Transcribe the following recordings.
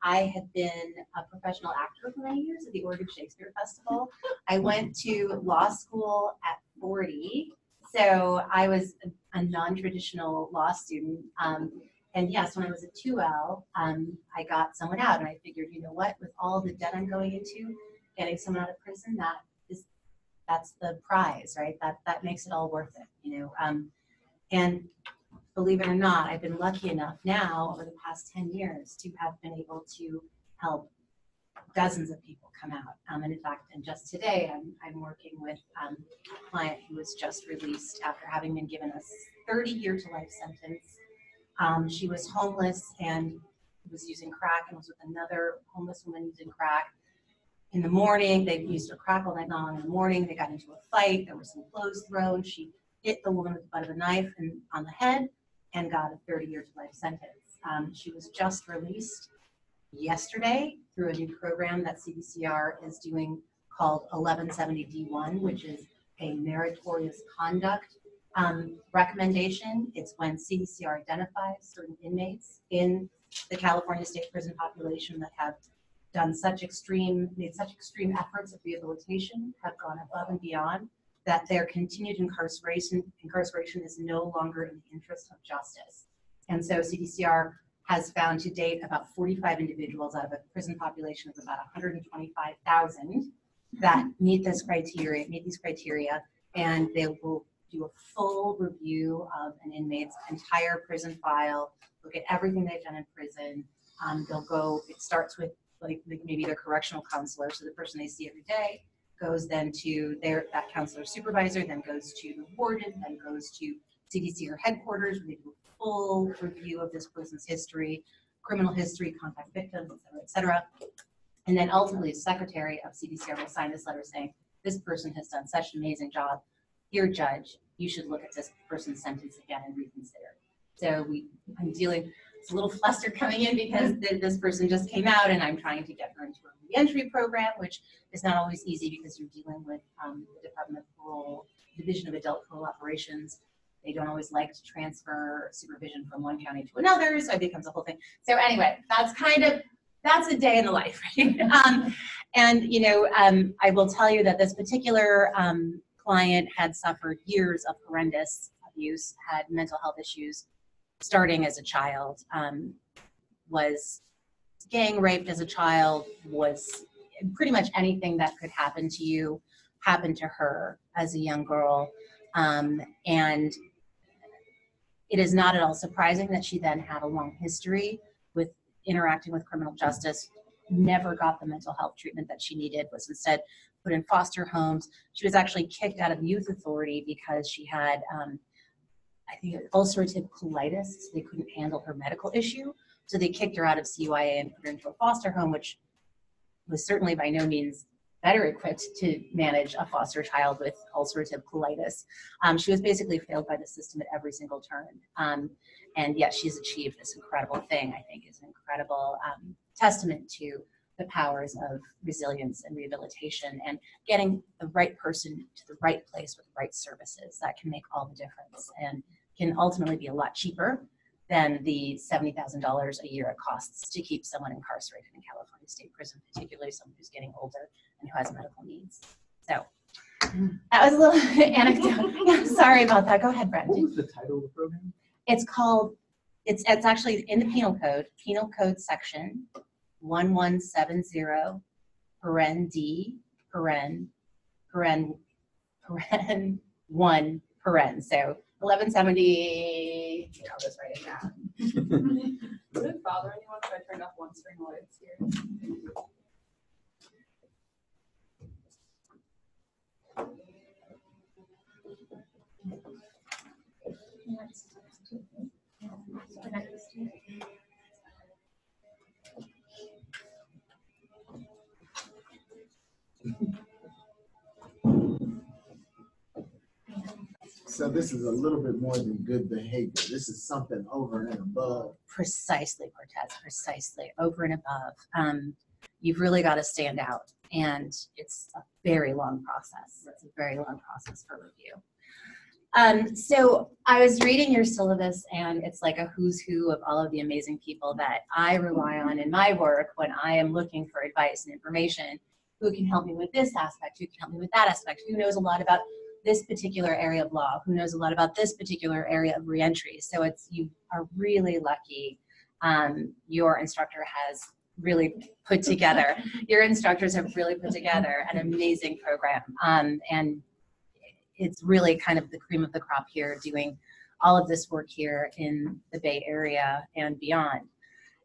I had been a professional actor for many years at the Oregon Shakespeare Festival. I went to law school at 40, so I was a non-traditional law student. And yes, when I was at 2L, I got someone out, and I figured, you know what, with all the debt I'm going into, getting someone out of prison, that's the prize, right? That makes it all worth it, you know. And believe it or not, I've been lucky enough now over the past 10 years to have been able to help dozens of people come out. And in fact, and just today, I'm working with a client who was just released after having been given a 30-year to life sentence. She was homeless and was using crack, and was with another homeless woman using crack. In the morning, they used her crack all night long. In the morning, they got into a fight. There were some clothes thrown. She hit the woman with the butt of a knife on the head and got a 30-year to life sentence. She was just released yesterday through a new program that CDCR is doing called 1170D1, which is a meritorious conduct recommendation. It's when CDCR identifies certain inmates in the California state prison population that have done made such extreme efforts of rehabilitation, have gone above and beyond, that their continued incarceration is no longer in the interest of justice. And so CDCR has found to date about 45 individuals out of a prison population of about 125,000 that meet these criteria, and they will do a full review of an inmate's entire prison file, look at everything they've done in prison. It starts with like maybe their correctional counselor, so the person they see every day, goes then to that counselor supervisor, then goes to the warden, then goes to CDCR headquarters, where they do a full review of this person's history, criminal history, contact victims, et cetera. And then ultimately, the secretary of CDCR will sign this letter saying, this person has done such an amazing job. Dear judge, you should look at this person's sentence again and reconsider. So it's a little flustered coming in because this person just came out, and I'm trying to get her into a reentry program, which is not always easy because you're dealing with the Department of Parole, Division of Adult Parole Operations. They don't always like to transfer supervision from one county to another, so it becomes a whole thing. So anyway, that's a day in the life, right? And you know, I will tell you that this particular client had suffered years of horrendous abuse, had mental health issues starting as a child, was gang raped as a child, was pretty much anything that could happen to you happened to her as a young girl. And it is not at all surprising that she then had a long history with interacting with criminal justice, never got the mental health treatment that she needed, was instead put in foster homes. She was actually kicked out of youth authority because she had, I think, ulcerative colitis, so they couldn't handle her medical issue. So they kicked her out of CYA and put her into a foster home, which was certainly by no means better equipped to manage a foster child with ulcerative colitis. She was basically failed by the system at every single turn. And yet she's achieved this incredible thing, I think is an incredible testament to the powers of resilience and rehabilitation and getting the right person to the right place with the right services. That can make all the difference and can ultimately be a lot cheaper than the $70,000 a year it costs to keep someone incarcerated in California State Prison, particularly someone who's getting older and who has medical needs. So that was a little anecdote. Yeah, sorry about that. Go ahead, Brent. What was the title of the program? It's called, it's actually in the penal code section 1170, paren D, paren 1, paren. So 1170, I'll just write it down. Would it bother anyone if I turned off one string lights here? So this is a little bit more than good behavior. This is something over and above. Precisely, Cortez, precisely, over and above. You've really got to stand out, and it's a very long process. It's a very long process for review. So I was reading your syllabus, and it's like a who's who of all of the amazing people that I rely on in my work when I am looking for advice and information. Who can help me with this aspect? Who can help me with that aspect? Who knows a lot about this particular area of law? Who knows a lot about this particular area of reentry? So you are really lucky. Your instructor has really put together. Your instructors have really put together an amazing program, and it's really kind of the cream of the crop here, doing all of this work here in the Bay Area and beyond.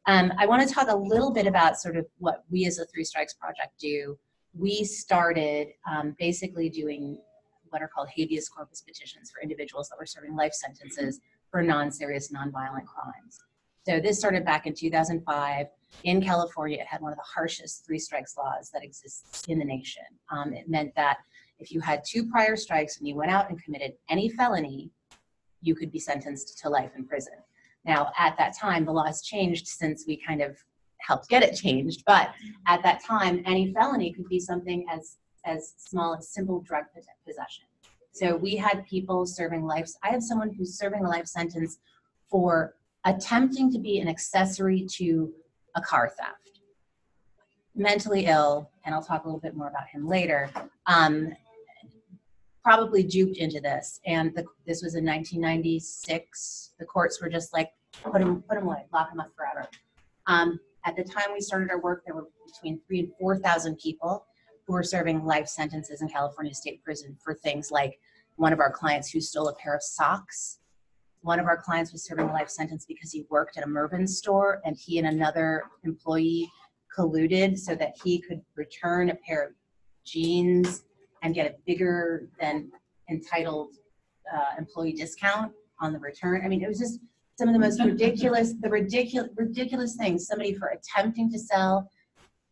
I want to talk a little bit about sort of what we as a Three Strikes Project do. We started basically doing what are called habeas corpus petitions for individuals that were serving life sentences for non-serious, non-violent crimes. So this started back in 2005. In California, it had one of the harshest three strikes laws that exists in the nation. It meant that if you had 2 prior strikes and you went out and committed any felony, you could be sentenced to life in prison. Now, at that time, the law has changed since we kind of helped get it changed, but at that time, any felony could be something as small as simple drug possession. So we had people serving life. I had someone who's serving a life sentence for attempting to be an accessory to a car theft. Mentally ill, and I'll talk a little bit more about him later, probably duped into this. And this was in 1996. The courts were just like, put him away, lock him up forever. At the time we started our work, there were between 3,000 and 4,000 people who were serving life sentences in California State Prison for things like one of our clients who stole a pair of socks. One of our clients was serving a life sentence because he worked at a Mervyn's store and he and another employee colluded so that he could return a pair of jeans and get a bigger than entitled employee discount on the return. I mean, it was just some of the most ridiculous things. Somebody for attempting to sell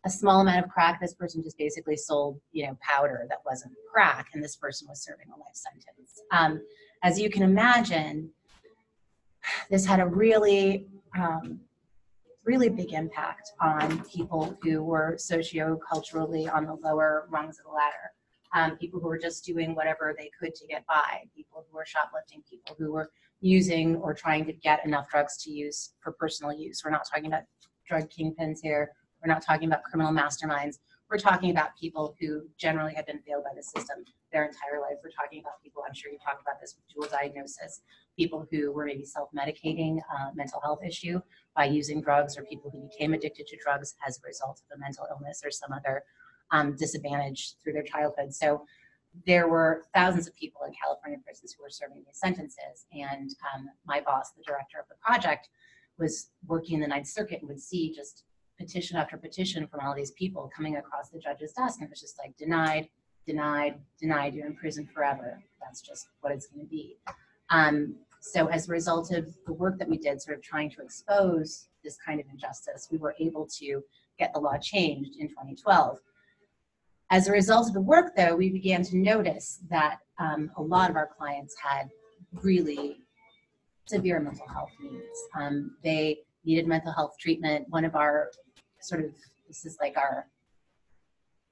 a small amount of crack. This person just basically sold, powder that wasn't crack, and this person was serving a life sentence. As you can imagine, this had a really, really big impact on people who were socio-culturally on the lower rungs of the ladder. People who were just doing whatever they could to get by, people who were shoplifting, people who were using or trying to get enough drugs to use for personal use. We're not talking about drug kingpins here. We're not talking about criminal masterminds. We're talking about people who generally have been failed by the system their entire life. We're talking about people, I'm sure you talked about this with dual diagnosis, people who were maybe self-medicating a mental health issue by using drugs, or people who became addicted to drugs as a result of a mental illness or some other disadvantage through their childhood. So there were thousands of people in California prisons who were serving these sentences. And my boss, the director of the project, was working in the Ninth Circuit and would see just petition after petition from all these people coming across the judge's desk. And it was just like, denied, denied, denied, you're in prison forever. That's just what it's going to be. So as a result of the work that we did, sort of trying to expose this kind of injustice, we were able to get the law changed in 2012. As a result of the work, though, we began to notice that a lot of our clients had really severe mental health needs. They needed mental health treatment. One of our this is like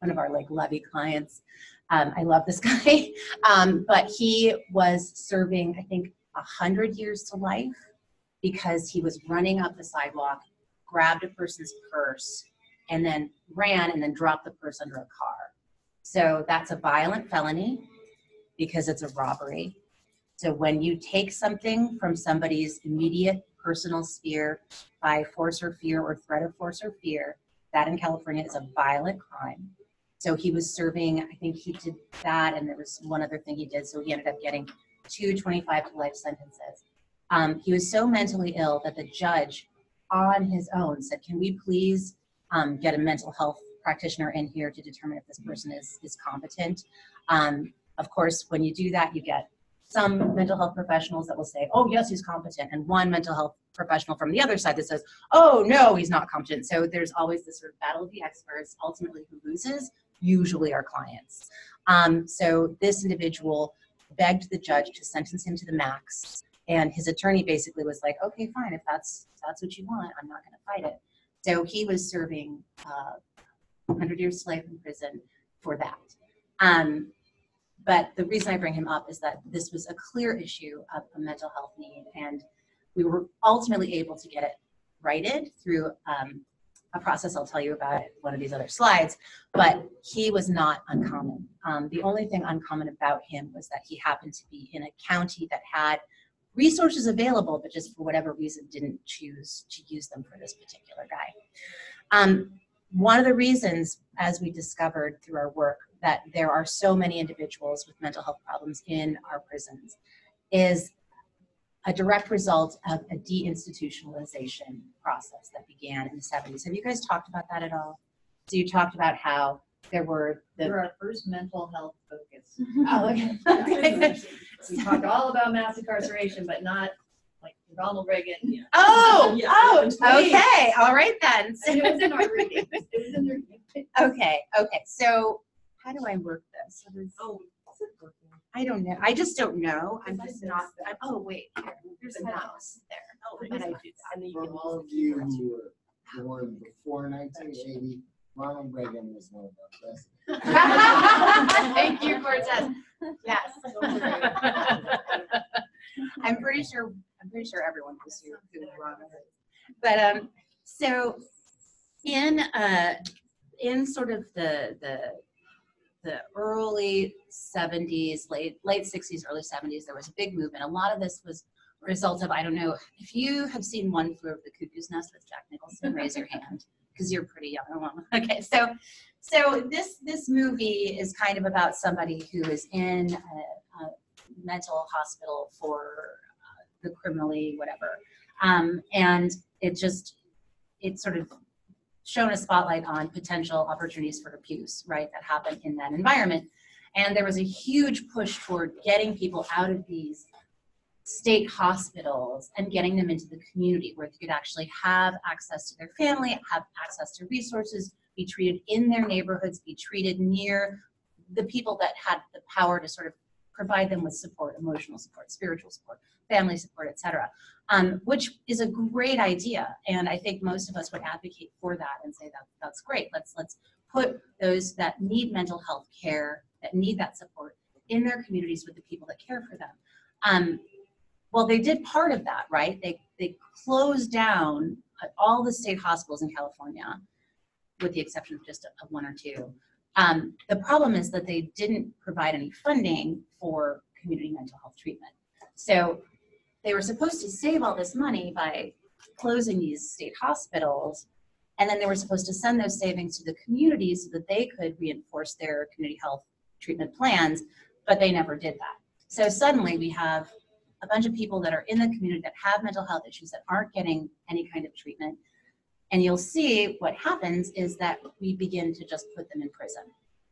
one of our levy clients. I love this guy, but he was serving, I think, 100 years to life because he was running up the sidewalk, grabbed a person's purse, and then ran and then dropped the purse under a car. So that's a violent felony because it's a robbery. So when you take something from somebody's immediate personal sphere by force or fear or threat of force or fear, that in California is a violent crime. So he was serving, I think he did that, and there was one other thing he did, so he ended up getting 2 25 to life sentences. He was so mentally ill that the judge on his own said, can we please get a mental health practitioner in here to determine if this person is competent. Of course, when you do that, you get some mental health professionals that will say, oh, yes, he's competent, and one mental health professional from the other side that says, oh, no, he's not competent. So there's always this sort of battle of the experts. Ultimately, who loses? Usually our clients. So this individual begged the judge to sentence him to the max, and his attorney basically was like, okay, fine, if that's what you want, I'm not going to fight it. So he was serving 100 years to life in prison for that. But the reason I bring him up is that this was a clear issue of a mental health need, and we were ultimately able to get it righted through a process I'll tell you about at one of these other slides, but he was not uncommon. The only thing uncommon about him was that he happened to be in a county that had resources available, but just for whatever reason didn't choose to use them for this particular guy. One of the reasons, as we discovered through our work, that there are so many individuals with mental health problems in our prisons is a direct result of a deinstitutionalization process that began in the 70s. Have you guys talked about that at all? So you talked about how there were We're our first mental health focus. Oh, okay. We talked all about mass incarceration, but not like Ronald Reagan. Yeah. Oh, Yeah, oh, please. okay, all right then. And it was in our reading. It was in the reading. Okay, so how do I work this? Oh, is it working? I don't know. I just don't know. I'm just not. Oh, wait. Here. There's The a mouse. mouse there. Oh, And I do that. And then you For can all of you who were born before 1980, Ronald Reagan was one of our presidents. Thank you, Cortez. Yes. I'm pretty sure everyone knows who Ronald is. But so in sort of the early 70s, late 60s, early 70s, there was a big movement. A lot of this was a result of, I don't know, if you have seen One Flew Over the Cuckoo's Nest with Jack Nicholson, raise your hand, because you're pretty young. Okay, so this movie is kind of about somebody who is in a mental hospital for the criminally whatever, and it's sort of shown a spotlight on potential opportunities for abuse, right, that happen in that environment. And there was a huge push toward getting people out of these state hospitals and getting them into the community where they could actually have access to their family, have access to resources, be treated in their neighborhoods, be treated near the people that had the power to sort of provide them with support, emotional support, spiritual support, family support, et cetera, which is a great idea. And I think most of us would advocate for that and say that that's great. Let's put those that need mental health care, that need that support, in their communities with the people that care for them. Well, they did part of that, right? They closed down all the state hospitals in California, with the exception of just one or two. The problem is that they didn't provide any funding for community mental health treatment. So they were supposed to save all this money by closing these state hospitals, and then they were supposed to send those savings to the communities so that they could reinforce their community health treatment plans, but they never did that. So suddenly we have a bunch of people that are in the community that have mental health issues that aren't getting any kind of treatment. And you'll see what happens is that we begin to just put them in prison.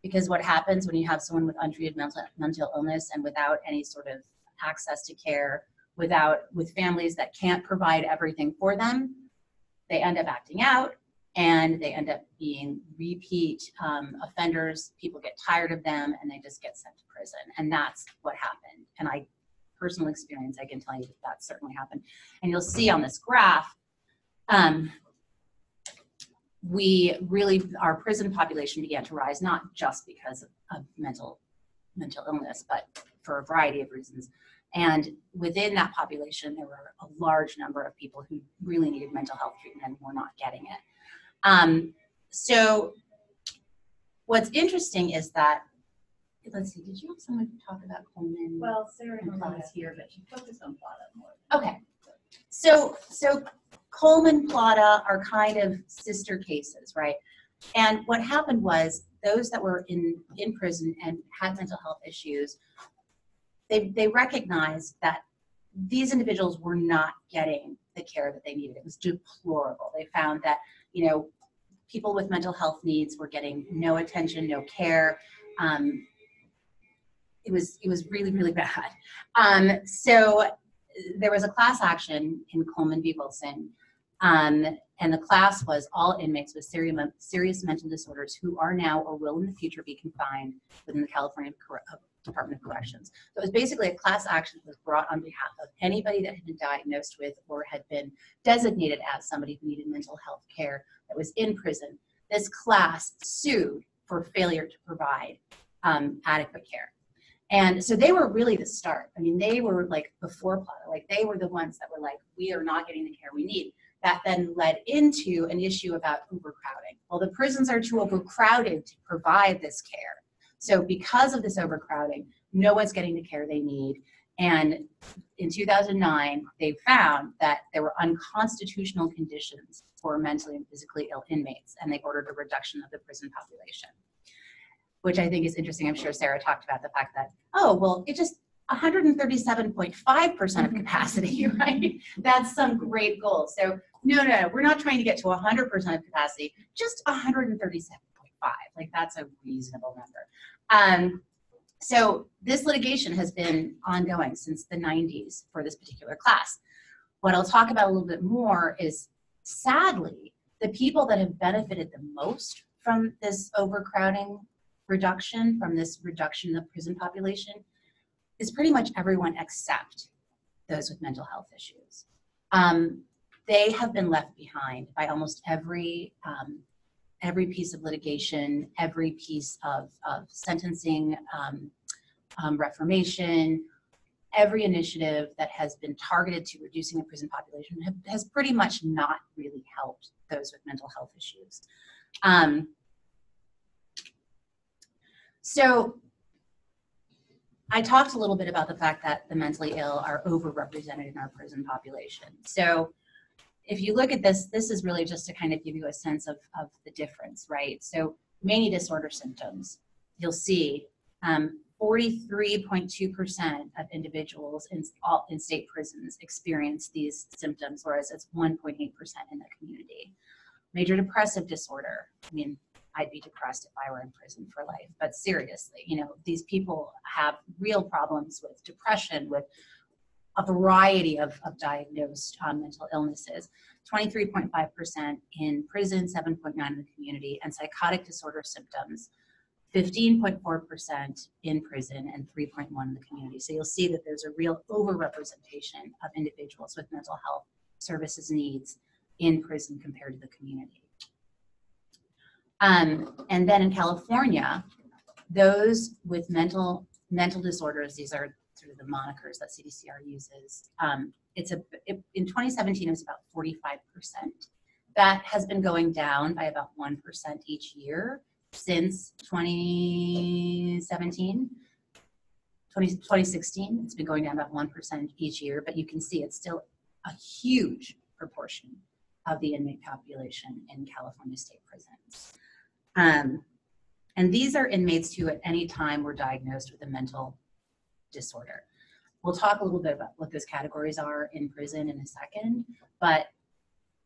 Because what happens when you have someone with untreated mental illness and without any sort of access to care, with families that can't provide everything for them, they end up acting out and they end up being repeat offenders. People get tired of them and they just get sent to prison. And that's what happened. And personal experience, I can tell you that certainly happened. And you'll see on this graph, our prison population began to rise, not just because of mental illness, but for a variety of reasons. And within that population, there were a large number of people who really needed mental health treatment and were not getting it. So what's interesting is that, let's see, did you have someone talk about Coleman? Well, Sarah is here, but she focused on Plata more. Okay. So Coleman, Plata are kind of sister cases, right? And what happened was those that were in prison and had mental health issues, they recognized that these individuals were not getting the care that they needed. It was deplorable. They found that, people with mental health needs were getting no attention, no care. It was really, really bad. So there was a class action in Coleman v. Wilson, and the class was all inmates with serious mental disorders who are now or will in the future be confined within the California Department of Corrections. So it was basically a class action that was brought on behalf of anybody that had been diagnosed with or had been designated as somebody who needed mental health care that was in prison. This class sued for failure to provide adequate care. And so they were really the start. I mean, they were like before Plata, like they were the ones that were like, we are not getting the care we need. That then led into an issue about overcrowding. Well, the prisons are too overcrowded to provide this care. So because of this overcrowding, no one's getting the care they need. And in 2009, they found that there were unconstitutional conditions for mentally and physically ill inmates, and they ordered a reduction of the prison population, which I think is interesting. I'm sure Sarah talked about the fact that, oh, well, it just 137.5% of capacity, right? That's some great goal. So no, we're not trying to get to 100% of capacity, just 137.5. Like that's a reasonable number. So this litigation has been ongoing since the 90s for this particular class. What I'll talk about a little bit more is, sadly, the people that have benefited the most from this overcrowding reduction, from this reduction in the prison population, is pretty much everyone except those with mental health issues. They have been left behind by almost every piece of litigation, every piece of sentencing, reformation, every initiative that has been targeted to reducing the prison population has pretty much not really helped those with mental health issues. So I talked a little bit about the fact that the mentally ill are overrepresented in our prison population. So if you look at this, this is really just to kind of give you a sense of the difference, right? So mania disorder symptoms, you'll see 43.2% of individuals in state prisons experience these symptoms, whereas it's 1.8% in the community. Major depressive disorder, I mean, I'd be depressed if I were in prison for life, but seriously, you know, these people have real problems with depression, with a variety of diagnosed mental illnesses. 23.5% in prison, 7.9% in the community, and psychotic disorder symptoms, 15.4% in prison and 3.1% in the community. So you'll see that there's a real overrepresentation of individuals with mental health services needs in prison compared to the community. And then in California, those with mental disorders, these are sort of the monikers that CDCR uses. In 2017, it was about 45%. That has been going down by about 1% each year since 2016. It's been going down about 1% each year, but you can see it's still a huge proportion of the inmate population in California state prisons. And these are inmates who at any time were diagnosed with a mental disorder. We'll talk a little bit about what those categories are in prison in a second, but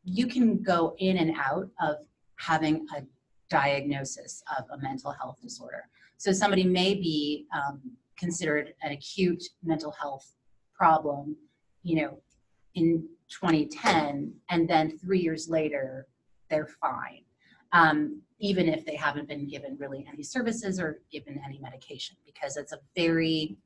you can go in and out of having a diagnosis of a mental health disorder. So somebody may be considered an acute mental health problem, you know, in 2010, and then 3 years later, they're fine. Even if they haven't been given really any services or given any medication, because it's a very,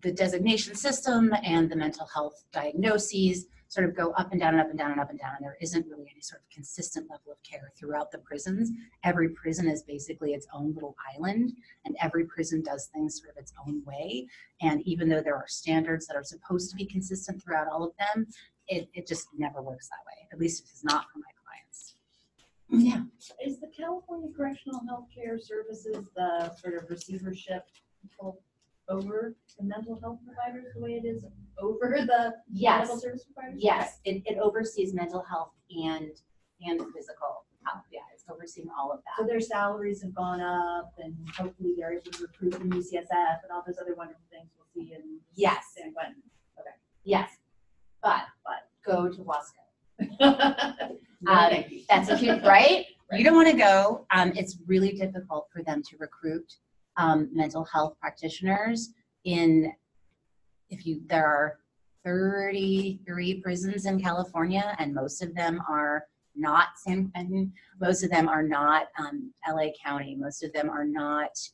the designation system and the mental health diagnoses sort of go up and down and up and down and up and down, and there isn't really any sort of consistent level of care throughout the prisons. Every prison is basically its own little island, and every prison does things sort of its own way. And even though there are standards that are supposed to be consistent throughout all of them, it just never works that way. At least it is not for my clients. Yeah. Is the California Correctional Healthcare Services the sort of receivership over the mental health providers the way it is over the medical service providers? Yes, it oversees mental health and physical health. Yeah, it's overseeing all of that. So their salaries have gone up, and hopefully they're able to recruit from UCSF and all those other wonderful things we'll see in San Quentin. Okay. Yes, but go to Wasco. Thank you. That's a cute, right? You don't want to go. It's really difficult for them to recruit mental health practitioners. There are 33 prisons in California, and most of them are not San Quentin. Most of them are not LA County. Most of them are not,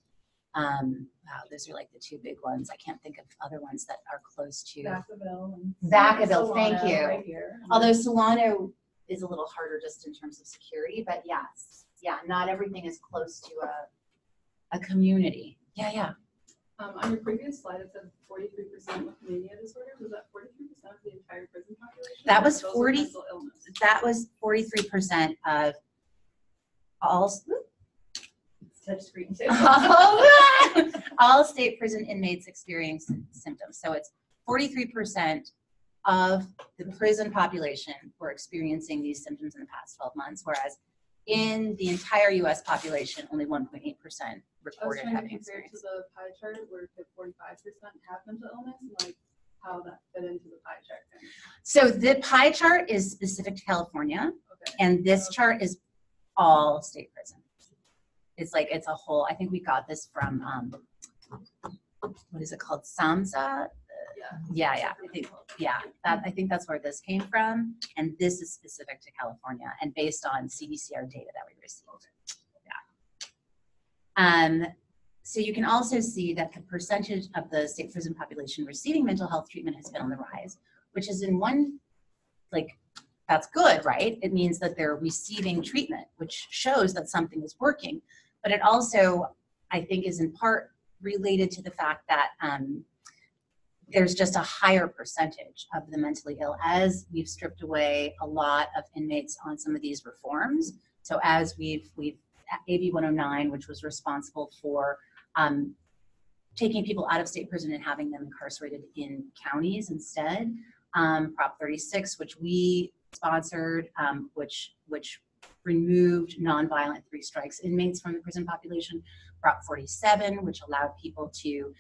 those are like the two big ones. I can't think of other ones that are close to. Vacaville, thank you. Right here. Although Solano is a little harder just in terms of security, but yes. Yeah, not everything is close to A community. Yeah. On your previous slide, it said 43% with mania disorder. Was that 43% of the entire prison population? That Or was those with 40 mental illness? That was 43% of all Touch screen too. all state prison inmates experience symptoms. So it's 43% of the prison population were experiencing these symptoms in the past 12 months, whereas in the entire U.S. population, only 1.8% I was reported trying to having compare it to experienced. the pie chart where it said 45% have mental illness, and like how that fit into the pie chart. So the pie chart is specific to California, Okay. and this chart is all state prison. It's like, it's a whole, I think we got this from, what is it called? SAMHSA? Yeah. I think that's where this came from. And this is specific to California and based on CDCR data that we received. Yeah. So you can also see that the percentage of the state prison population receiving mental health treatment has been on the rise, which is in one, like, that's good, right? It means that they're receiving treatment, which shows that something is working. But it also, I think, is in part related to the fact that there's just a higher percentage of the mentally ill as we've stripped away a lot of inmates on some of these reforms. So as we've AB 109, which was responsible for taking people out of state prison and having them incarcerated in counties instead. Prop 36, which we sponsored, which removed nonviolent 3 strikes inmates from the prison population. Prop 47, which allowed people to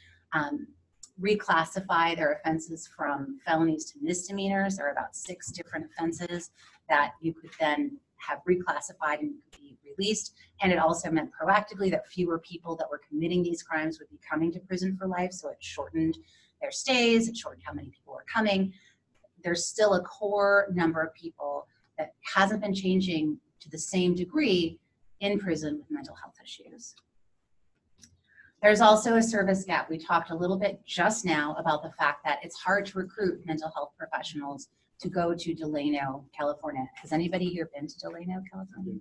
reclassify their offenses from felonies to misdemeanors. There are about 6 different offenses that you could then have reclassified and be released. And it also meant proactively that fewer people that were committing these crimes would be coming to prison for life. So it shortened their stays, it shortened how many people were coming. There's still a core number of people that hasn't been changing to the same degree in prison with mental health issues. There's also a service gap. We talked a little bit just now about the fact that it's hard to recruit mental health professionals to go to Delano, California. Has anybody here been to Delano, California?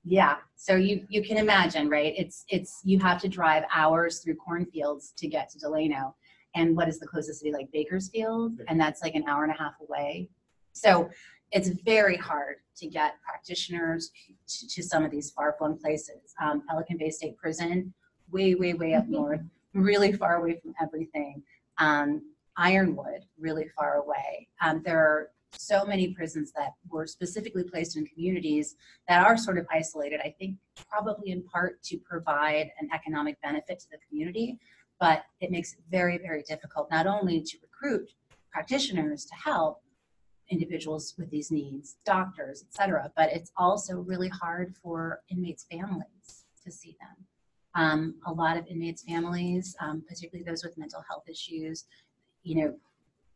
Yeah, so you can imagine, right? It's you have to drive hours through cornfields to get to Delano. And what is the closest city, like Bakersfield? And that's like an hour and a half away. So it's very hard to get practitioners to some of these far-flung places. Pelican Bay State Prison, way up north, really far away from everything. Ironwood, really far away. There are so many prisons that were specifically placed in communities that are sort of isolated, I think probably in part to provide an economic benefit to the community, but it makes it very, very difficult not only to recruit practitioners to help individuals with these needs, doctors, etc., but it's also really hard for inmates' families to see them. A lot of inmates' families, particularly those with mental health issues,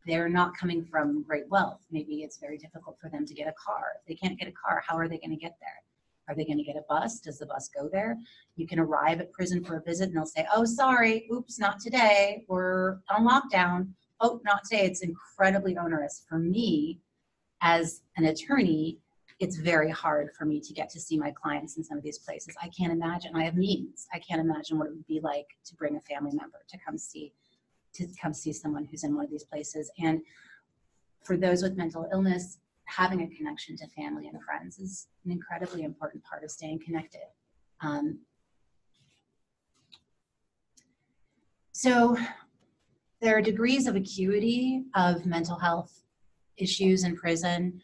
they're not coming from great wealth. Maybe it's very difficult for them to get a car. If they can't get a car, how are they going to get there? Are they going to get a bus? Does the bus go there? You can arrive at prison for a visit and they'll say, oh, sorry, oops, not today. We're on lockdown. Oh, not today. It's incredibly onerous. For me, as an attorney, it's very hard for me to get to see my clients in some of these places. I can't imagine. I have means. I can't imagine what it would be like to bring a family member to come see someone who's in one of these places. And for those with mental illness, having a connection to family and friends is an incredibly important part of staying connected. So there are degrees of acuity of mental health issues in prison.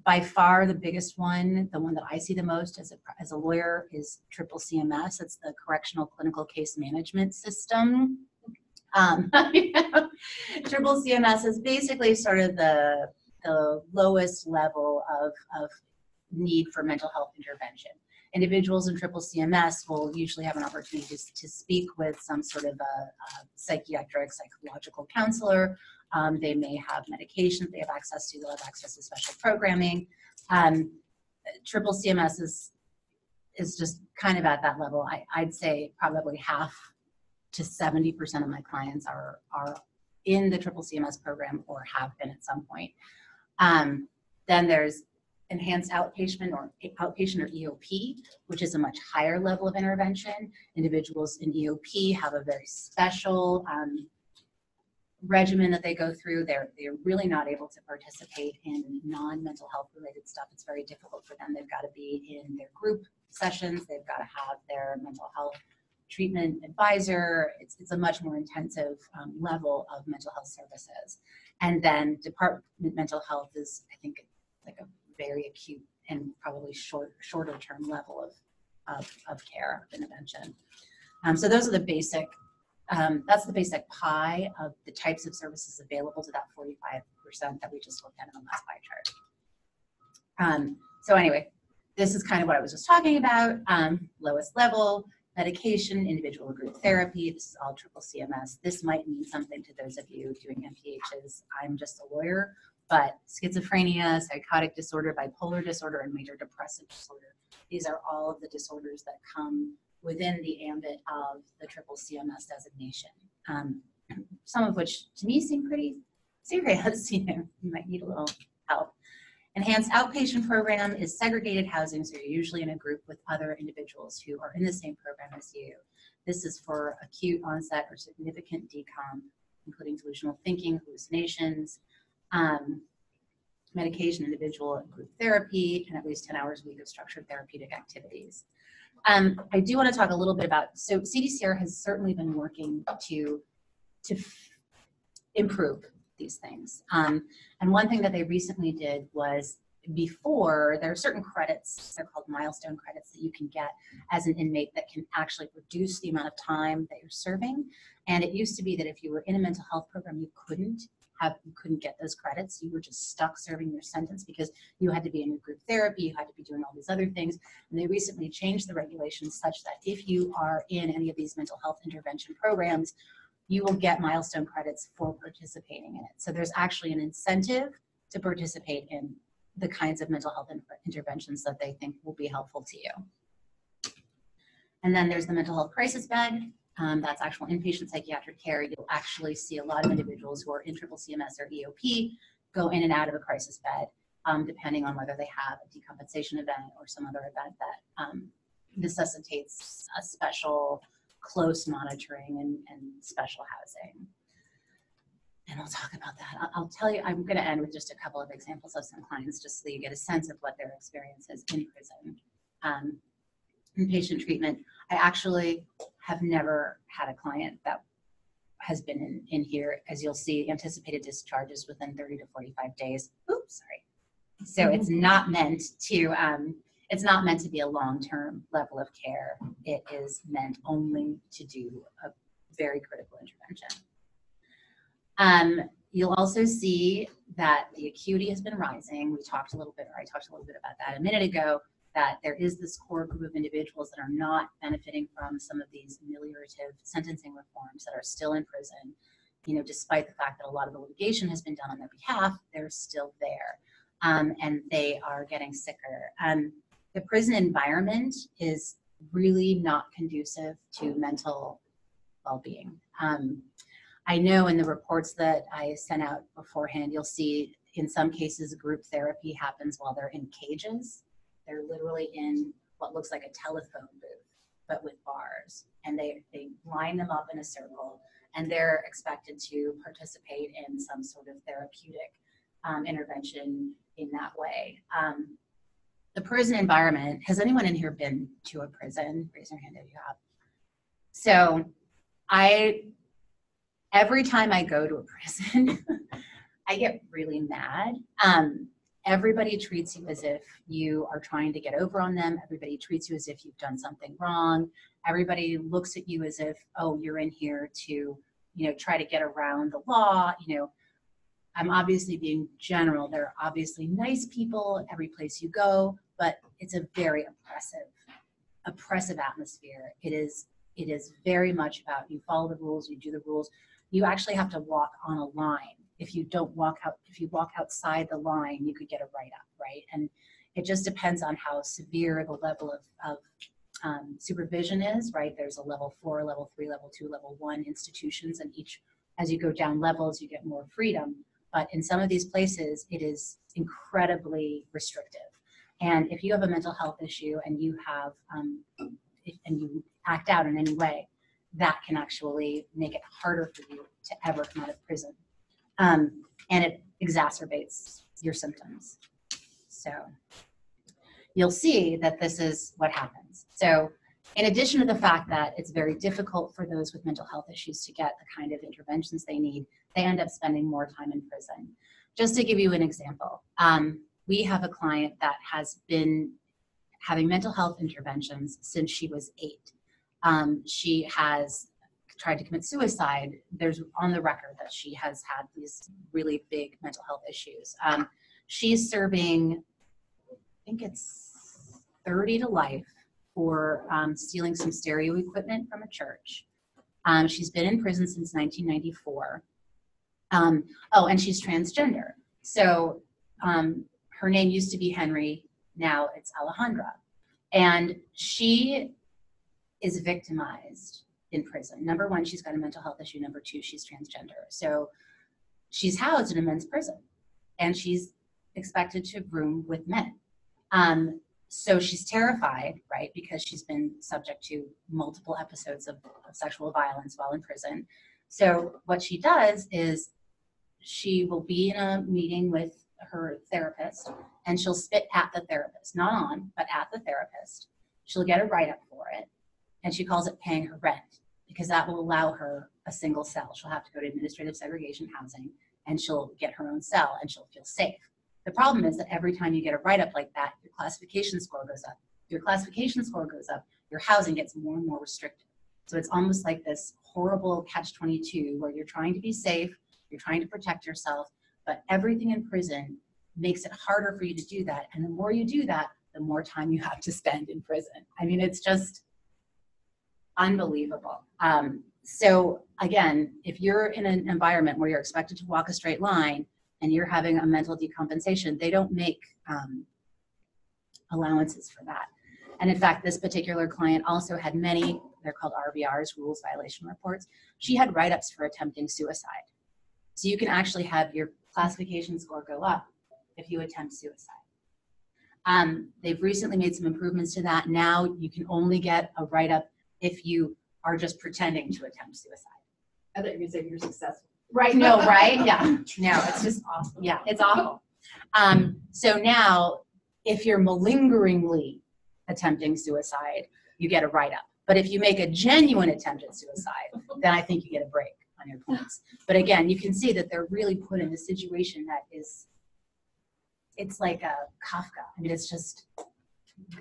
By far the biggest one, the one that I see the most as a lawyer, is triple CMS. It's the Correctional Clinical Case Management System. Triple CMS is basically sort of the lowest level of need for mental health intervention. Individuals in triple CMS will usually have an opportunity to speak with some sort of a psychiatric, psychological counselor. They may have medications they have access to. They'll have access to special programming. Triple CMS is just kind of at that level. I'd say probably half to 70% of my clients are in the triple CMS program or have been at some point. Then there's enhanced outpatient or EOP, which is a much higher level of intervention. Individuals in EOP have a very special regimen that they go through. They're really not able to participate in non-mental health related stuff. It's very difficult for them. They've got to be in their group sessions. They've got to have their mental health treatment advisor. It's a much more intensive level of mental health services. And then department mental health is, I think, like a very acute and probably shorter term level of care intervention. So those are the basic, that's the basic pie of the types of services available to that 45% that we just looked at on the last pie chart. So anyway, this is kind of what I was just talking about. Lowest level, medication, individual group therapy. This is all triple CMS. This might mean something to those of you doing MPHs. I'm just a lawyer, but schizophrenia, psychotic disorder, bipolar disorder, and major depressive disorder. These are all of the disorders that come within the ambit of the triple CMS designation. Some of which to me seem pretty serious. You might need a little help. Enhanced outpatient program is segregated housing, so you're usually in a group with other individuals who are in the same program as you. This is for acute onset or significant decom, including delusional thinking, hallucinations, medication, individual and group therapy, and at least 10 hours a week of structured therapeutic activities. I do want to talk a little bit about, so CDCR has certainly been working to improve these things. And one thing that they recently did was, before, there are certain credits, they're called milestone credits, that you can get as an inmate that can actually reduce the amount of time that you're serving. And it used to be that if you were in a mental health program, you couldn't get those credits. You were just stuck serving your sentence because you had to be in your group therapy, you had to be doing all these other things. And they recently changed the regulations such that if you are in any of these mental health intervention programs, you will get milestone credits for participating in it. So there's actually an incentive to participate in the kinds of mental health interventions that they think will be helpful to you. And then there's the mental health crisis bed. That's actual inpatient psychiatric care. You'll actually see a lot of individuals who are in triple CMS or EOP go in and out of a crisis bed, depending on whether they have a decompensation event or some other event that necessitates a special close monitoring and special housing. And I'll talk about that. I'll tell you, I'm going to end with just a couple of examples of some clients just so you get a sense of what their experience is in prison. Inpatient treatment, I actually have never had a client that has been in here. As you'll see, anticipated discharges within 30 to 45 days. Oops, sorry. So it's not meant to be a long-term level of care. It is meant only to do a very critical intervention. You'll also see that the acuity has been rising. I talked a little bit about that a minute ago, that there is this core group of individuals that are not benefiting from some of these ameliorative sentencing reforms that are still in prison. You know, despite the fact that a lot of the litigation has been done on their behalf, they're still there, and they are getting sicker. The prison environment is really not conducive to mental well-being. I know in the reports that I sent out beforehand, you'll see in some cases group therapy happens while they're in cages. They're literally in what looks like a telephone booth, but with bars. And they line them up in a circle, and they're expected to participate in some sort of therapeutic intervention in that way. The prison environment, has anyone in here been to a prison? Raise your hand if you have. So every time I go to a prison, I get really mad. Everybody treats you as if you are trying to get over on them. Everybody treats you as if you've done something wrong. Everybody looks at you as if, oh, you're in here to, try to get around the law. I'm obviously being general. There are obviously nice people every place you go, but it's a very oppressive atmosphere. It is very much about you follow the rules, you do the rules. You actually have to walk on a line. If you walk outside the line, you could get a write-up, right? And it just depends on how severe the level of supervision is, right? There's a level 4, level 3, level 2, level 1 institutions, and as you go down levels, you get more freedom. But in some of these places, it is incredibly restrictive. And if you have a mental health issue and you have, and you act out in any way, that can actually make it harder for you to ever come out of prison. And it exacerbates your symptoms. So you'll see that this is what happens. So in addition to the fact that it's very difficult for those with mental health issues to get the kind of interventions they need, they end up spending more time in prison. Just to give you an example, we have a client that has been having mental health interventions since she was 8. She has tried to commit suicide. There's on the record that she has had these really big mental health issues. She's serving, I think it's 30 to life for stealing some stereo equipment from a church. She's been in prison since 1994. Oh, and she's transgender. So her name used to be Henry, now it's Alejandra. And she is victimized in prison. Number one, she's got a mental health issue. Number two, she's transgender. So she's housed in a men's prison and she's expected to room with men. So she's terrified, right? Because she's been subject to multiple episodes of sexual violence while in prison. So what she does is she will be in a meeting with her therapist and she'll spit at the therapist, not on, but at the therapist. She'll get a write-up for it and she calls it paying her rent because that will allow her a single cell. She'll have to go to administrative segregation housing and she'll get her own cell and she'll feel safe. The problem is that every time you get a write-up like that, your classification score goes up. If your classification score goes up, your housing gets more and more restricted. So it's almost like this horrible catch-22 where you're trying to be safe, you're trying to protect yourself, but everything in prison makes it harder for you to do that. And the more you do that, the more time you have to spend in prison. I mean, it's just unbelievable. So again, if you're in an environment where you're expected to walk a straight line and you're having a mental decompensation, they don't make allowances for that. And in fact, this particular client also had many, they're called RVRs, rules violation reports. She had write-ups for attempting suicide. So you can actually have your classification score go up if you attempt suicide. They've recently made some improvements to that. Now you can only get a write-up if you are just pretending to attempt suicide. I thought you were going to say you're successful. Right, no, right? Yeah, no, it's just awful. Yeah, it's awful. So now, if you're malingeringly attempting suicide, you get a write-up. But if you make a genuine attempt at suicide, then I think you get a break on your points. But again, you can see that they're really put in a situation that is, it's like a Kafka. I mean, it's just,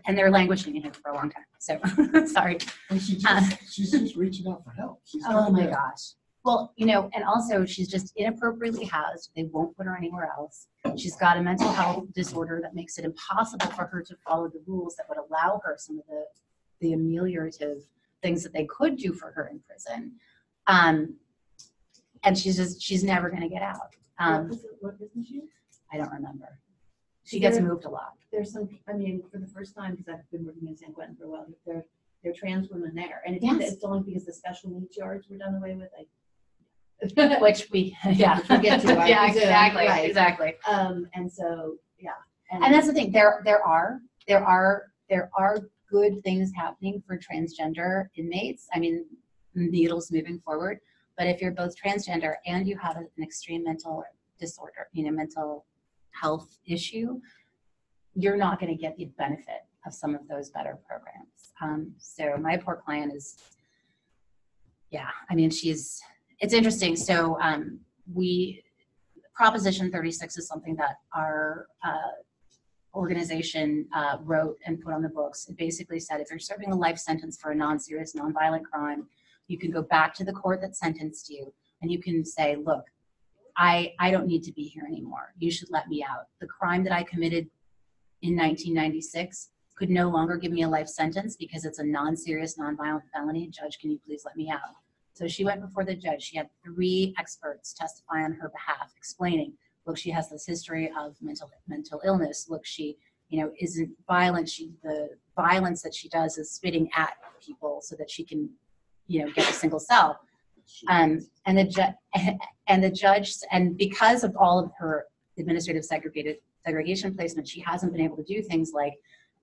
and they're languishing in here for a long time. So, sorry. And she's just reaching out for help. Oh my gosh. Well, you know, and also she's just inappropriately housed. They won't put her anywhere else. She's got a mental health disorder that makes it impossible for her to follow the rules that would allow her some of the ameliorative things that they could do for her in prison. And she's never going to get out. What isn't she? I don't remember. She gets moved a lot. There's some, I mean, for the first time, because I've been working in San Quentin for a while, there are trans women there. And it's only because the special needs yards were done away with. Which we, yeah. Which we'll get to, I yeah, presume, exactly, right. exactly. And so, yeah. And that's the thing. There are good things happening for transgender inmates. I mean, needles moving forward. But if you're both transgender and you have an extreme mental disorder, you know, mental health issue, you're not going to get the benefit of some of those better programs. So my poor client is, yeah, I mean, it's interesting. So Proposition 36 is something that our organization wrote and put on the books. It basically said if you're serving a life sentence for a non-serious, non-violent crime, you can go back to the court that sentenced you and you can say, look, I don't need to be here anymore. You should let me out. The crime that I committed in 1996 could no longer give me a life sentence because it's a non-serious, non-violent felony. Judge, can you please let me out? So she went before the judge. She had 3 experts testify on her behalf, explaining, look, she has this history of mental illness. Look, she, you know, isn't violent. The violence that she does is spitting at people so that she can, you know, get a single cell. And the judge, and because of all of her administrative segregation placement, she hasn't been able to do things like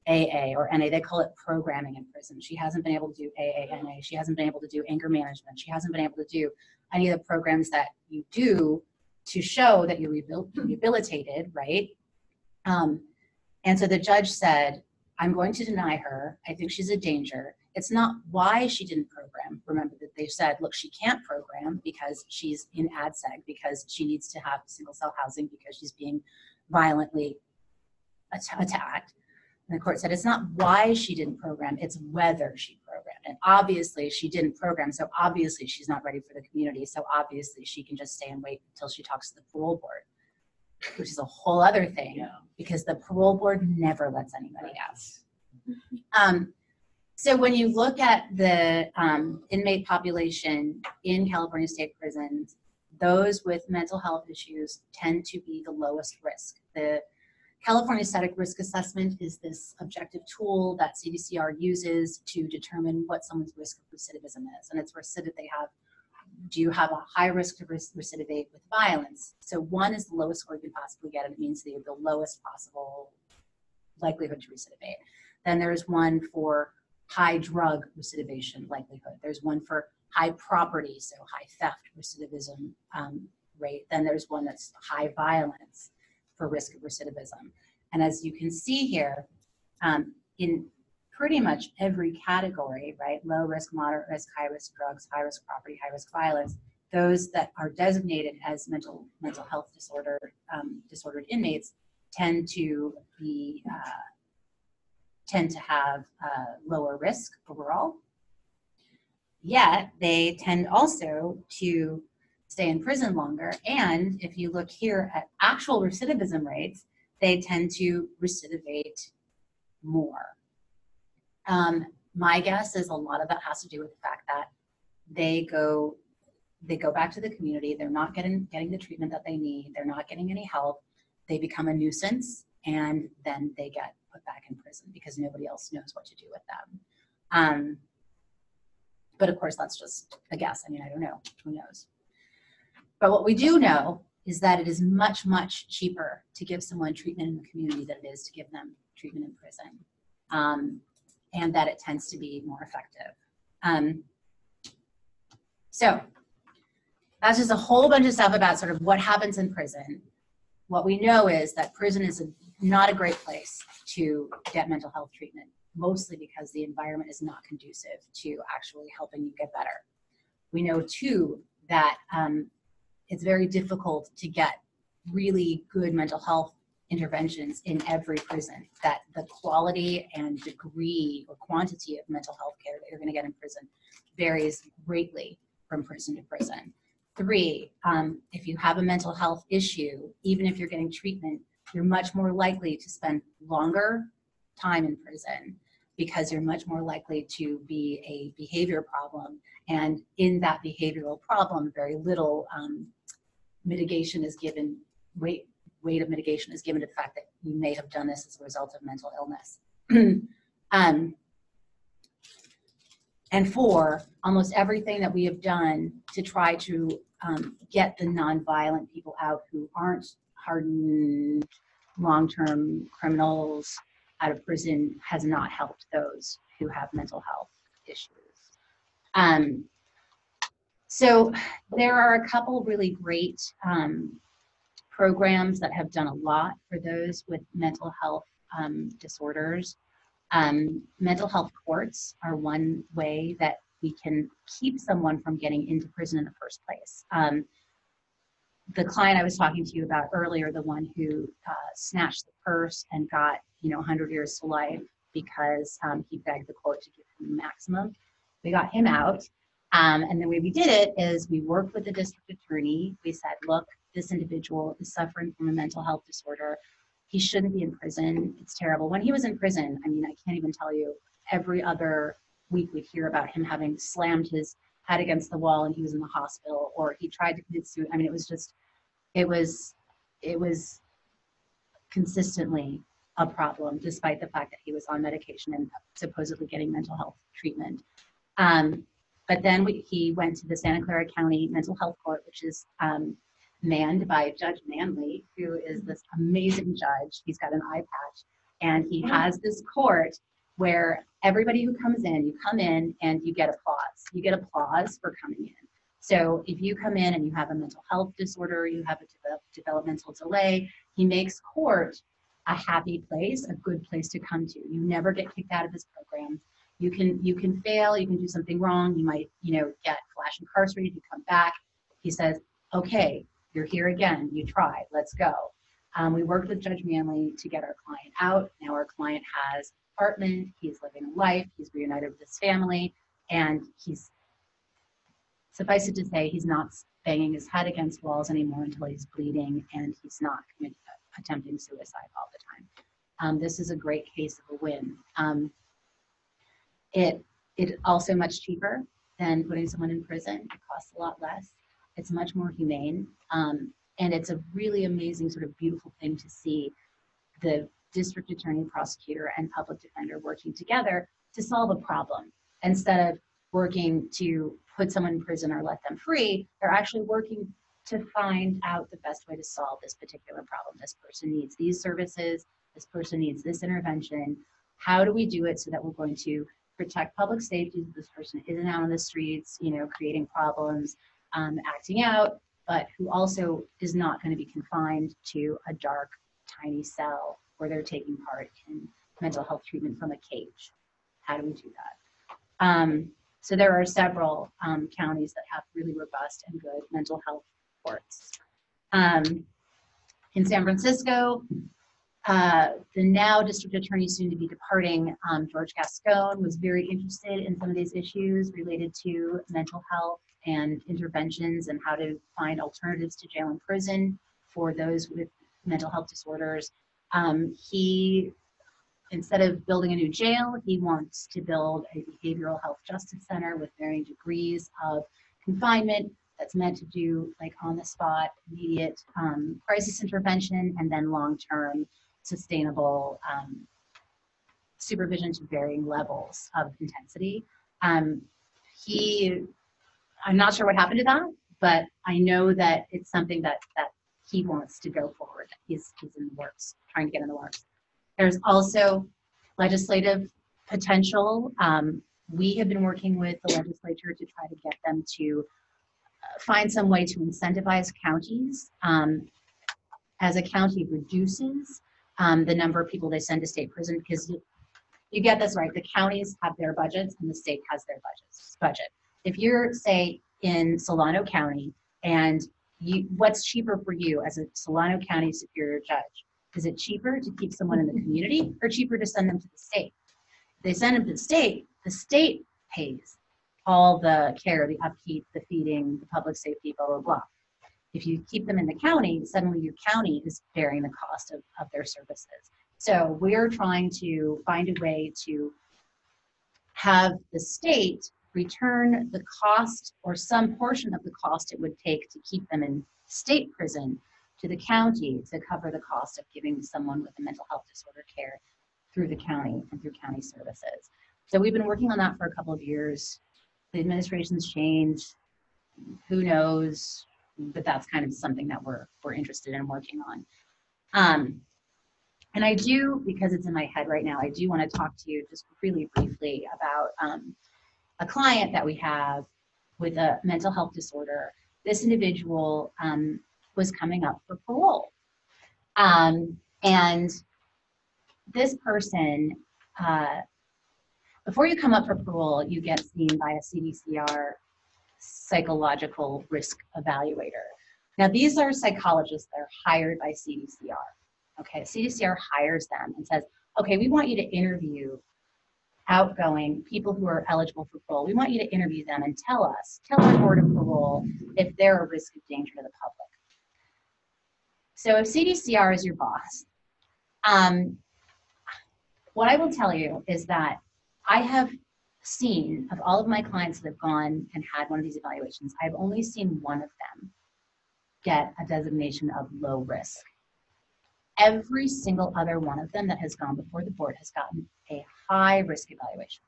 AA or NA. They call it programming in prison. She hasn't been able to do AA, NA. She hasn't been able to do anger management. She hasn't been able to do any of the programs that you do to show that you're rehabilitated, right? And so the judge said, I'm going to deny her. I think she's a danger. It's not why she didn't program. Remember that they said, look, she can't program because she's in ADSEG, because she needs to have single cell housing because she's being violently attacked. And the court said it's not why she didn't program, it's whether she programmed. And obviously she didn't program, so obviously she's not ready for the community, so obviously she can just stay and wait until she talks to the parole board, which is a whole other thing, because the parole board never lets anybody out. So when you look at the inmate population in California state prisons, those with mental health issues tend to be the lowest risk. The California Static Risk Assessment is this objective tool that CDCR uses to determine what someone's risk of recidivism is. And it's do you have a high risk to recidivate with violence? So 1 is the lowest score you can possibly get, and it means that you have the lowest possible likelihood to recidivate. Then there's 1 for high drug recidivation likelihood. There's 1 for high property, so high theft recidivism rate. Then there's 1 that's high violence for risk of recidivism. And as you can see here, in pretty much every category, right, low risk, moderate risk, high risk drugs, high risk property, high risk violence, those that are designated as mental health disordered inmates tend to have lower risk overall. Yet they tend also to stay in prison longer. And if you look here at actual recidivism rates, they tend to recidivate more. My guess is a lot of that has to do with the fact that they go back to the community. They're not getting the treatment that they need. They're not getting any help. They become a nuisance, and then they get put back in prison because nobody else knows what to do with them. But of course, that's just a guess. I mean, I don't know. Who knows? But what we do know is that it is much, much cheaper to give someone treatment in the community than it is to give them treatment in prison, and that it tends to be more effective. So that's just a whole bunch of stuff about sort of what happens in prison. What we know is that prison is not a great place to get mental health treatment, mostly because the environment is not conducive to actually helping you get better. We know too that it's very difficult to get really good mental health interventions in every prison, that the quality and degree or quantity of mental health care that you're going to get in prison varies greatly from prison to prison. 3, if you have a mental health issue, even if you're getting treatment, you're much more likely to spend longer time in prison because you're much more likely to be a behavior problem. And in that behavioral problem, very little mitigation is given, weight of mitigation is given to the fact that you may have done this as a result of mental illness. And 4, almost everything that we have done to try to get the nonviolent people out who aren't hardened long-term criminals out of prison has not helped those who have mental health issues. So there are a couple really great programs that have done a lot for those with mental health disorders. Mental health courts are one way that we can keep someone from getting into prison in the first place. The client I was talking to you about earlier, the one who snatched the purse and got 100 years to life because he begged the court to give him the maximum. We got him out. And the way we did it is we worked with the district attorney. We said, look, this individual is suffering from a mental health disorder. He shouldn't be in prison. It's terrible. When he was in prison, I mean, I can't even tell you, every other week we'd hear about him having slammed his head against the wall and he was in the hospital, or he tried to commit suicide. I mean, it was consistently a problem, despite the fact that he was on medication and supposedly getting mental health treatment. But then he went to the Santa Clara County Mental Health Court, which is manned by Judge Manley, who is this amazing judge. He's got an eye patch, and he has this court where everybody who comes in, you come in and you get applause. You get applause for coming in. So if you come in and you have a mental health disorder, you have a developmental delay, he makes court a happy place, a good place to come to. You never get kicked out of his program. You can fail, you can do something wrong, you might, get flash incarcerated, you come back. He says, okay, you're here again, you tried, let's go. We worked with Judge Manley to get our client out. Now our client has an apartment, he's living a life, he's reunited with his family, and suffice it to say, he's not banging his head against walls anymore until he's bleeding, and he's not attempting suicide all the time. This is a great case of a win. It's also much cheaper than putting someone in prison. It costs a lot less. It's much more humane. And it's a really amazing, sort of beautiful thing to see the district attorney, prosecutor, and public defender working together to solve a problem. Instead of working to put someone in prison or let them free, they're actually working to find out the best way to solve this particular problem. This person needs these services, this person needs this intervention. How do we do it so that we're going to protect public safety, so this person isn't out on the streets, creating problems, acting out, but who also is not going to be confined to a dark, tiny cell where they're taking part in mental health treatment from a cage. How do we do that? So there are several counties that have really robust and good mental health courts. In San Francisco, the now district attorney, soon to be departing, George Gascon, was very interested in some of these issues related to mental health and interventions and how to find alternatives to jail and prison for those with mental health disorders. He, instead of building a new jail, he wants to build a behavioral health justice center with varying degrees of confinement that's meant to do like on the spot, immediate crisis intervention, and then long-term sustainable supervision to varying levels of intensity. I'm not sure what happened to that, but I know that it's something that he wants to go forward. He's in the works, trying to get in the works. There's also legislative potential. We have been working with the legislature to try to get them to find some way to incentivize counties. As a county reduces the number of people they send to state prison, because you get this right, the counties have their budgets and the state has their budget. If you're, say, in Solano County, and what's cheaper for you as a Solano County Superior Judge? Is it cheaper to keep someone in the community or cheaper to send them to the state? If they send them to the state pays all the care, the upkeep, the feeding, the public safety, blah, blah, blah. If you keep them in the county, suddenly your county is bearing the cost of their services. So we're trying to find a way to have the state return the cost or some portion of the cost it would take to keep them in state prison to the county to cover the cost of giving someone with a mental health disorder care through the county and through county services. So we've been working on that for a couple of years. The administration's changed, who knows, but that's kind of something that we're interested in working on. And I do, because it's in my head right now, I do want to talk to you just really briefly about a client that we have with a mental health disorder. This individual was coming up for parole. And this person, before you come up for parole, you get seen by a CDCR psychological risk evaluator. Now, these are psychologists that are hired by CDCR. Okay, CDCR hires them and says, okay, we want you to interview outgoing people who are eligible for parole. We want you to interview them and tell our board of parole if they're a risk of danger to the public. So if CDCR is your boss, what I will tell you is that I have seen, of all of my clients that have gone and had one of these evaluations, I've only seen one of them get a designation of low risk. Every single other one of them that has gone before the board has gotten a high risk evaluation.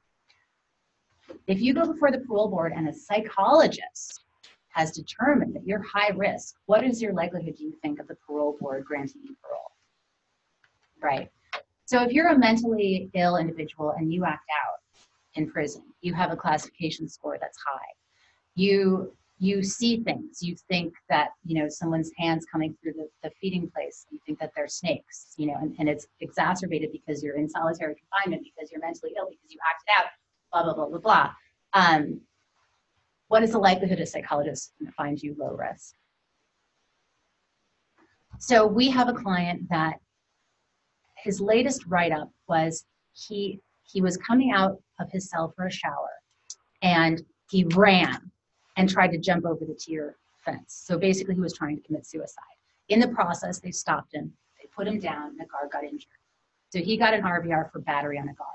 If you go before the parole board and a psychologist has determined that you're high risk, what is your likelihood, do you think, of the parole board granting you parole? Right. So if you're a mentally ill individual and you act out in prison, you have a classification score that's high. You see things. You think that, you know, someone's hands coming through the feeding place. You think that they're snakes, you know, and it's exacerbated because you're in solitary confinement, because you're mentally ill, because you acted out, blah, blah, blah, blah, blah. What is the likelihood a psychologist finds you low risk? So we have a client that his latest write-up was he was coming out of his cell for a shower, and he ran and tried to jump over the tier fence. So basically he was trying to commit suicide. In the process, they stopped him, they put him down, and the guard got injured. So he got an RVR for battery on a guard.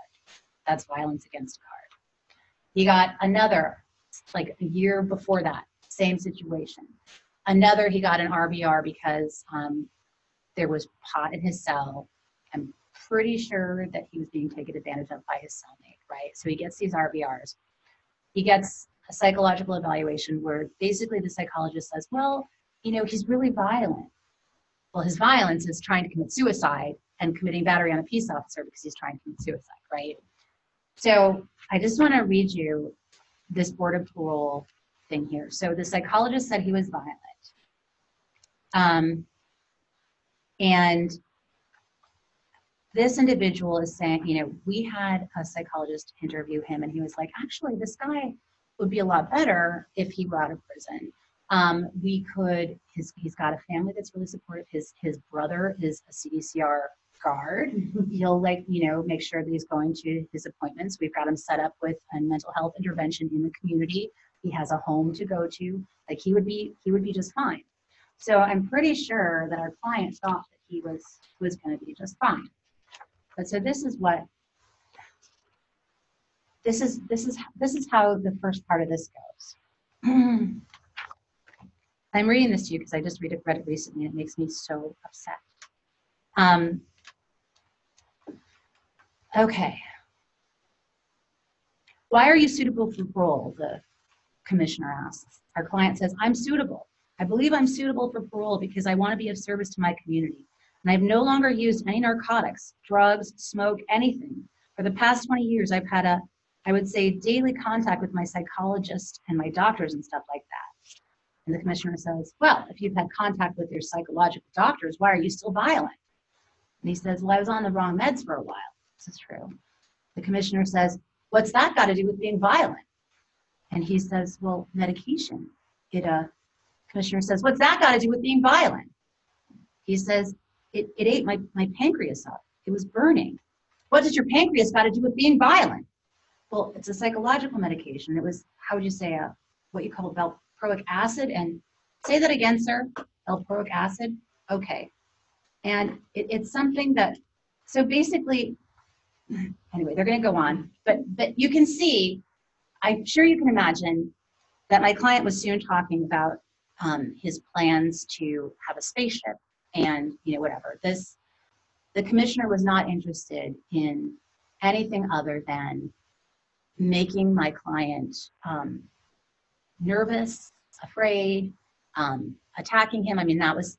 That's violence against a guard. He got another, like a year before that, same situation. Another, he got an RVR because there was pot in his cell. I'm pretty sure that he was being taken advantage of by his cellmate, right? So he gets these RVRs. He gets a psychological evaluation where basically the psychologist says, well, you know, he's really violent. Well, his violence is trying to commit suicide and committing battery on a peace officer because he's trying to commit suicide, right? So I just want to read you this board of parole thing here. So the psychologist said he was violent. And this individual is saying, you know, we had a psychologist interview him, and he was like, actually, this guy would be a lot better if he were out of prison. We could, he's got a family that's really supportive. His brother is a CDCR guard. He'll, like, you know, make sure that he's going to his appointments. We've got him set up with a mental health intervention in the community. He has a home to go to. Like, he would be just fine. So I'm pretty sure that our client thought that he was going to be just fine. But so this is how the first part of this goes. I'm reading this to you because I just read it recently, and it makes me so upset. Okay. Why are you suitable for parole? The commissioner asks. Our client says, I'm suitable. I believe I'm suitable for parole because I want to be of service to my community. And I've no longer used any narcotics, drugs, smoke, anything. For the past 20 years, I've had I would say, daily contact with my psychologist and my doctors and stuff like that. And the commissioner says, well, if you've had contact with your psychological doctors, why are you still violent? And he says, well, I was on the wrong meds for a while. This is true. The commissioner says, what's that got to do with being violent? And he says, well, medication. Commissioner says, what's that got to do with being violent? He says, it ate my pancreas up. It was burning. What does your pancreas got to do with being violent? Well, it's a psychological medication. It was, how would you say, what you call valproic acid? And say that again, sir. Valproic acid? Okay. And it's something that, so basically, anyway, they're going to go on. But you can see, I'm sure you can imagine that my client was soon talking about his plans to have a spaceship and, you know, whatever. The commissioner was not interested in anything other than making my client nervous, afraid, attacking him. I mean, that was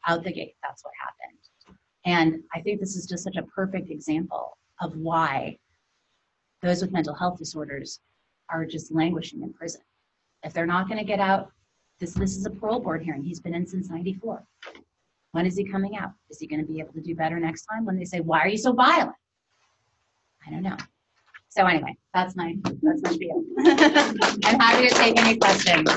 out the gate. That's what happened. And I think this is just such a perfect example of why those with mental health disorders are just languishing in prison. If they're not going to get out, this is a parole board hearing. He's been in since *94. When is he coming out? Is he going to be able to do better next time when they say, why are you so violent? I don't know. So anyway, that's my spiel. I'm happy to take any questions.